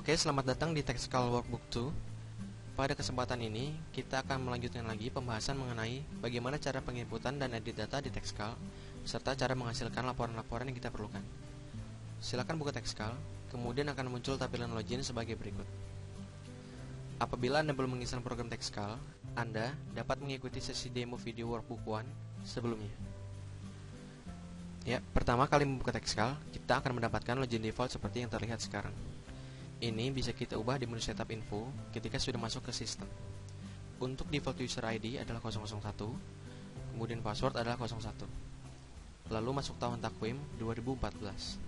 Oke, selamat datang di Texcal Workbook 2. Pada kesempatan ini, kita akan melanjutkan lagi pembahasan mengenai bagaimana cara penginputan dan edit data di Texcal, serta cara menghasilkan laporan-laporan yang kita perlukan. Silakan buka Texcal, kemudian akan muncul tampilan login sebagai berikut. Apabila Anda belum menginstal program Texcal, Anda dapat mengikuti sesi demo video Workbook 1 sebelumnya. Ya, pertama kali membuka Texcal, kita akan mendapatkan login default seperti yang terlihat sekarang. Ini bisa kita ubah di menu setup info ketika sudah masuk ke sistem. Untuk default user ID adalah 001, kemudian password adalah 01. Lalu masuk tahun takwim 2014.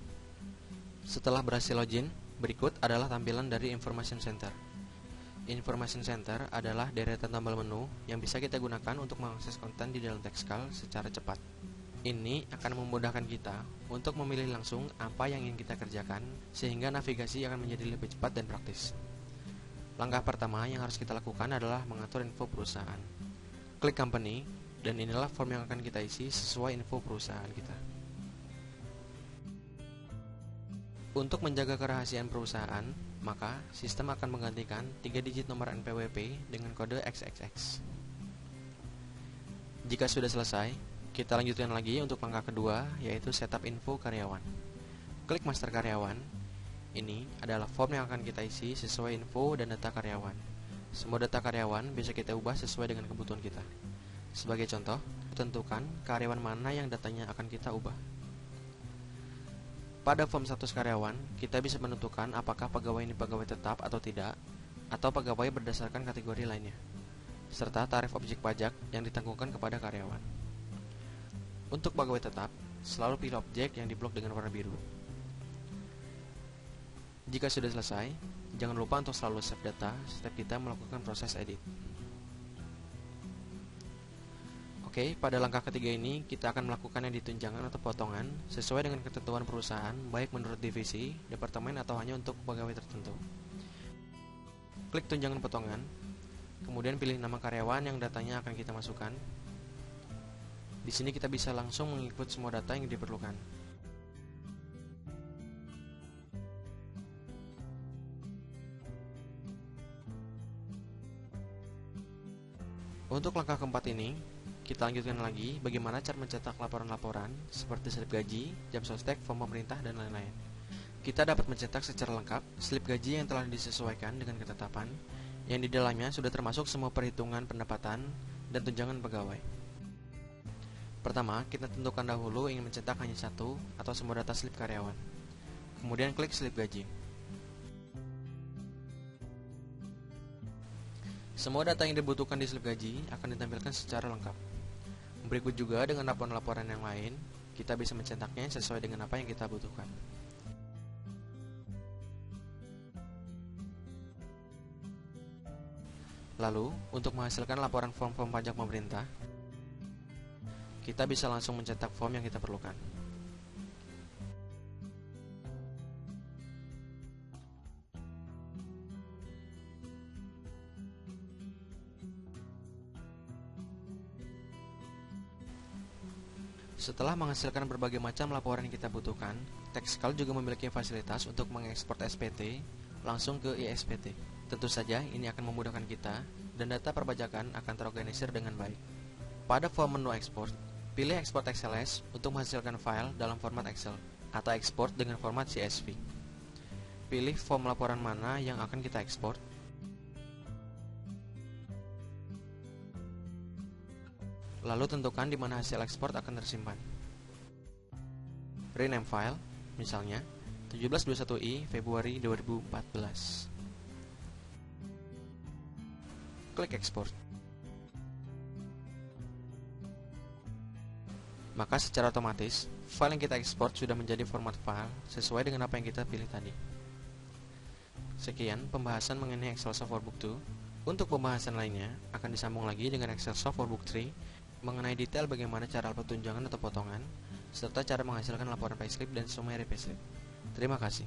Setelah berhasil login, berikut adalah tampilan dari Information Center. Information Center adalah deretan tombol menu yang bisa kita gunakan untuk mengakses konten di dalam Texcal secara cepat. Ini akan memudahkan kita untuk memilih langsung apa yang ingin kita kerjakan, sehingga navigasi akan menjadi lebih cepat dan praktis. Langkah pertama yang harus kita lakukan adalah mengatur info perusahaan. Klik company, dan inilah form yang akan kita isi sesuai info perusahaan kita. Untuk menjaga kerahasiaan perusahaan, maka sistem akan menggantikan 3 digit nomor NPWP dengan kode XXX. Jika sudah selesai, kita lanjutkan lagi untuk langkah kedua, yaitu setup info karyawan. Klik master karyawan. Ini adalah form yang akan kita isi sesuai info dan data karyawan. Semua data karyawan bisa kita ubah sesuai dengan kebutuhan kita. Sebagai contoh, tentukan karyawan mana yang datanya akan kita ubah. Pada form status karyawan, kita bisa menentukan apakah pegawai ini pegawai tetap atau tidak, atau pegawai berdasarkan kategori lainnya, serta tarif objek pajak yang ditanggungkan kepada karyawan. Untuk pegawai tetap, selalu pilih objek yang diblok dengan warna biru. Jika sudah selesai, jangan lupa untuk selalu save data setiap kita melakukan proses edit. Oke, pada langkah ketiga ini, kita akan melakukan edit tunjangan atau potongan sesuai dengan ketentuan perusahaan, baik menurut divisi, departemen, atau hanya untuk pegawai tertentu. Klik tunjangan potongan, kemudian pilih nama karyawan yang datanya akan kita masukkan. Di sini kita bisa langsung menginput semua data yang diperlukan. Untuk langkah keempat ini, kita lanjutkan lagi bagaimana cara mencetak laporan-laporan seperti slip gaji, jam sostek, form pemerintah, dan lain-lain. Kita dapat mencetak secara lengkap slip gaji yang telah disesuaikan dengan ketetapan, yang di dalamnya sudah termasuk semua perhitungan pendapatan dan tunjangan pegawai. Pertama, kita tentukan dahulu ingin mencetak hanya satu atau semua data slip karyawan. Kemudian klik slip gaji. Semua data yang dibutuhkan di slip gaji akan ditampilkan secara lengkap. Berikut juga dengan laporan-laporan yang lain, kita bisa mencetaknya sesuai dengan apa yang kita butuhkan. Lalu, untuk menghasilkan laporan form-form pajak pemerintah, kita bisa langsung mencetak form yang kita perlukan. Setelah menghasilkan berbagai macam laporan yang kita butuhkan, Texcal juga memiliki fasilitas untuk mengekspor SPT langsung ke ISPT. Tentu saja ini akan memudahkan kita, dan data perpajakan akan terorganisir dengan baik. Pada form menu ekspor, pilih Export XLS untuk menghasilkan file dalam format Excel, atau ekspor dengan format CSV. Pilih form laporan mana yang akan kita ekspor. Lalu tentukan di mana hasil ekspor akan tersimpan. Rename file, misalnya 1721i Februari 2014. Klik ekspor. Maka secara otomatis, file yang kita ekspor sudah menjadi format file sesuai dengan apa yang kita pilih tadi. Sekian pembahasan mengenai Excel Soft Workbook 2. Untuk pembahasan lainnya, akan disambung lagi dengan Excel Soft Workbook 3 mengenai detail bagaimana cara upload tunjangan atau potongan, serta cara menghasilkan laporan payslip dan summary payslip. Terima kasih.